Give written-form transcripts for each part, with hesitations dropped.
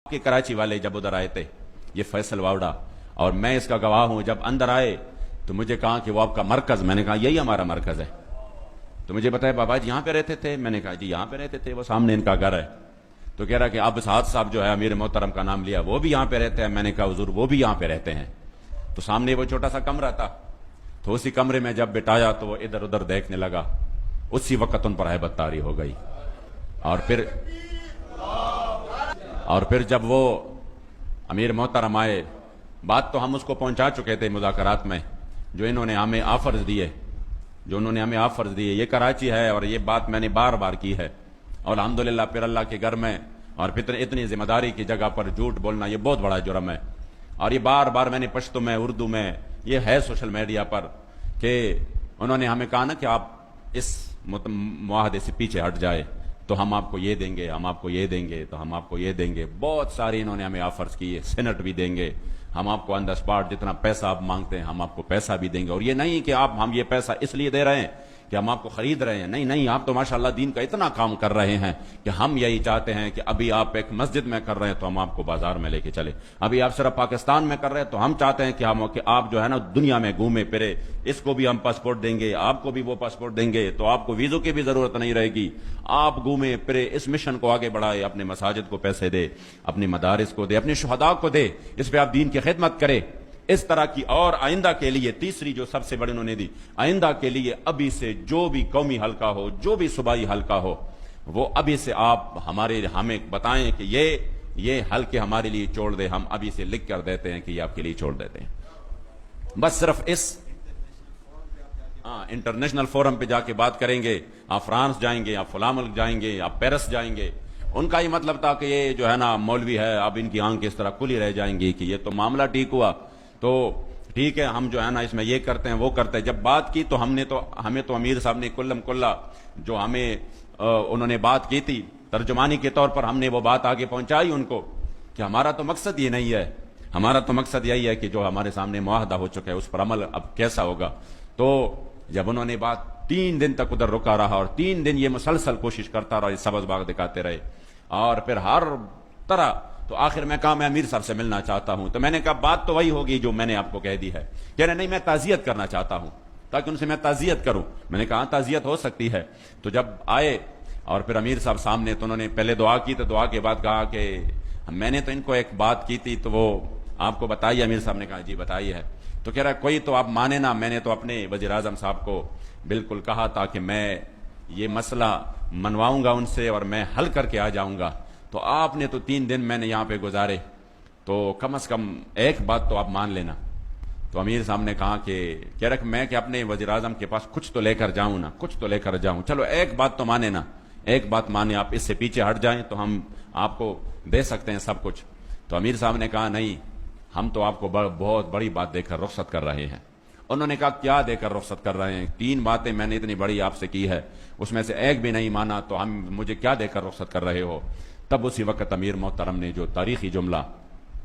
کہ کراچی والے جب ادھر آئے تھے، یہ فیصل واوڈا، اور میں اس کا گواہ ہوں، جب اندر آئے تو مجھے کہا کہ وہ آپ کا مرکز، میں نے کہا یہی ہمارا مرکز ہے، تو مجھے بتایا بابا جی یہاں پہ رہتے تھے، میں نے کہا جی یہاں پہ رہتے تھے، وہ سامنے ان کا گھر ہے، تو کہہ رہا کہ اب سعد صاحب جو ہے امیر محترم کا نام لیا، وہ بھی یہاں پہ رہتے ہیں، میں نے کہا حضور وہ بھی یہاں پہ رہتے ہیں، تو سامنے وہ چھوٹا سا کمرہ تھا، تو اسی کمرے میں جب بٹایا تو وہ ادھر ادھر دیکھنے لگا، اسی وقت ان پر ہیبت طاری ہو گئی، اور پھر جب وہ امیر محترم آئے، بات تو ہم اس کو پہنچا چکے تھے مذاکرات میں، جو انہوں نے ہمیں آفرز دیے، یہ کراچی ہے اور یہ بات میں نے بار بار کی ہے، اور الحمدللہ پھر اللہ کے گھر میں اور پھر اتنی ذمہ داری کی جگہ پر جھوٹ بولنا یہ بہت بڑا جرم ہے، اور یہ بار بار میں نے پشتو میں، اردو میں، یہ ہے سوشل میڈیا پر، کہ انہوں نے ہمیں کہا نا کہ آپ اس معاہدے سے پیچھے ہٹ جائے تو ہم آپ کو یہ دیں گے، ہم آپ کو یہ دیں گے، تو ہم آپ کو یہ دیں گے، بہت ساری انہوں نے ہمیں آفرز کیے، سینٹ بھی دیں گے، ہم آپ کو آن دا اسپاٹ جتنا پیسہ آپ مانگتے ہیں ہم آپ کو پیسہ بھی دیں گے، اور یہ نہیں کہ ہم یہ پیسہ اس لیے دے رہے ہیں کہ ہم آپ کو خرید رہے ہیں، نہیں، آپ تو ماشاءاللہ دین کا اتنا کام کر رہے ہیں کہ ہم یہی چاہتے ہیں کہ ابھی آپ ایک مسجد میں کر رہے ہیں تو ہم آپ کو بازار میں لے کے چلے، ابھی آپ صرف پاکستان میں کر رہے ہیں تو ہم چاہتے ہیں کہ آپ جو ہے نا دنیا میں گھومے پھرے، اس کو بھی ہم پاسپورٹ دیں گے، آپ کو بھی وہ پاسپورٹ دیں گے، تو آپ کو ویزوں کی بھی ضرورت نہیں رہے گی، آپ گھومے پھرے، اس مشن کو آگے بڑھائے، اپنے مساجد کو پیسے دے، اپنے مدارس کو دے، اپنے شہداء کو دے، اس پہ آپ دین کی خدمت کرے، اس طرح کی، اور آئندہ کے لیے تیسری جو سب سے بڑی انہوں نے دی، آئندہ کے لیے ابھی سے جو بھی قومی حلقہ ہو، جو بھی صوبائی حلقہ ہو، وہ ابھی سے آپ ہمیں بتائیں کہ یہ حلقے ہمارے لیے چھوڑ دے، ہم ابھی سے لکھ کر دیتے ہیں کہ یہ آپ کے لیے چھوڑ دیتے ہیں، بس صرف اس انٹرنیشنل فورم پہ جا کے بات کریں گے، آپ فرانس جائیں گے، آپ فلاں ملک جائیں گے، آپ پیرس جائیں گے، ان کا یہ مطلب تھا کہ یہ جو ہے نا مولوی ہے، اب ان کی آنکھ اس طرح کھلی رہ جائیں گی کہ یہ تو معاملہ ٹھیک ہوا، تو ٹھیک ہے ہم جو ہے نا اس میں یہ کرتے ہیں وہ کرتے ہیں، جب بات کی تو ہمیں تو امیر صاحب نے کلم کلا جو ہمیں انہوں نے بات کی تھی ترجمانی کے طور پر، ہم نے وہ بات آگے پہنچائی ان کو کہ ہمارا تو مقصد یہ نہیں ہے، ہمارا تو مقصد یہی ہے کہ جو ہمارے سامنے معاہدہ ہو چکا ہے اس پر عمل اب کیسا ہوگا، تو جب انہوں نے بات 3 دن تک ادھر رکا رہا، اور 3 دن یہ مسلسل کوشش کرتا رہا، یہ سبز باغ دکھاتے رہے، اور پھر ہر طرح، تو آخر میں کہا میں امیر صاحب سے ملنا چاہتا ہوں، تو میں نے کہا بات تو وہی ہوگی جو میں نے آپ کو کہہ دی ہے، کہہ رہے نہیں میں تعزیت کرنا چاہتا ہوں تاکہ ان سے میں تعزیت کروں، میں نے کہا تعزیت ہو سکتی ہے، تو جب آئے اور پھر امیر صاحب سامنے، تو انہوں نے پہلے دعا کی، تو دعا کے بعد کہا کہ میں نے تو ان کو ایک بات کی تھی تو وہ آپ کو بتائی، امیر صاحب نے کہا جی بتائی ہے، تو کہہ رہا کوئی تو آپ مانے نا، میں نے تو اپنے وزیر اعظم صاحب کو بالکل کہا تھا کہ میں یہ مسئلہ منواؤں گا ان سے اور میں حل کر کے آ جاؤں گا، تو آپ نے تو 3 دن میں نے یہاں پہ گزارے، تو کم از کم ایک بات تو آپ مان لینا، تو امیر صاحب نے کہا کہہ رہا کہ میں کہ اپنے وزیر اعظم کے پاس کچھ تو لے کر جاؤں نا، کچھ تو لے کر جاؤں، چلو ایک بات تو مانے نا، ایک بات مانے، آپ اس سے پیچھے ہٹ جائیں تو ہم آپ کو دے سکتے ہیں سب کچھ، تو امیر صاحب نے کہا نہیں، ہم تو آپ کو بہت بڑی بات دے کر رخصت کر رہے ہیں، انہوں نے کہا کیا دے کر رخصت کر رہے ہیں، 3 باتیں میں نے اتنی بڑی آپ سے کی ہے، اس میں سے ایک بھی نہیں مانا، تو مجھے کیا دے کر رخصت کر رہے ہو، تب اسی وقت امیر محترم نے جو تاریخی جملہ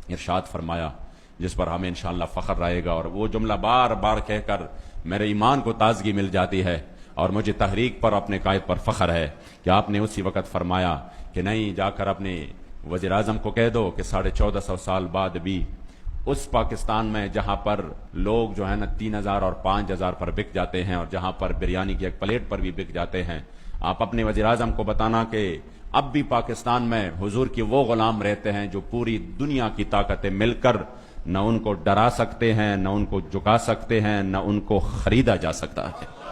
ارشاد فرمایا جس پر ہمیں انشاءاللہ فخر رہے گا، اور وہ جملہ بار بار کہہ کر میرے ایمان کو تازگی مل جاتی ہے، اور مجھے تحریک پر اپنے قائد پر فخر ہے کہ آپ نے اسی وقت فرمایا کہ نہیں، جا کر اپنے وزیر اعظم کو کہہ دو کہ 1450 سال بعد بھی اس پاکستان میں جہاں پر لوگ جو ہے نا 3000 اور 5000 پر بک جاتے ہیں، اور جہاں پر بریانی کی ایک پلیٹ پر بھی بک جاتے ہیں، آپ اپنے وزیر اعظم کو بتانا کہ اب بھی پاکستان میں حضور کے وہ غلام رہتے ہیں جو پوری دنیا کی طاقتیں مل کر نہ ان کو ڈرا سکتے ہیں، نہ ان کو جھکا سکتے ہیں، نہ ان کو خریدا جا سکتا ہے۔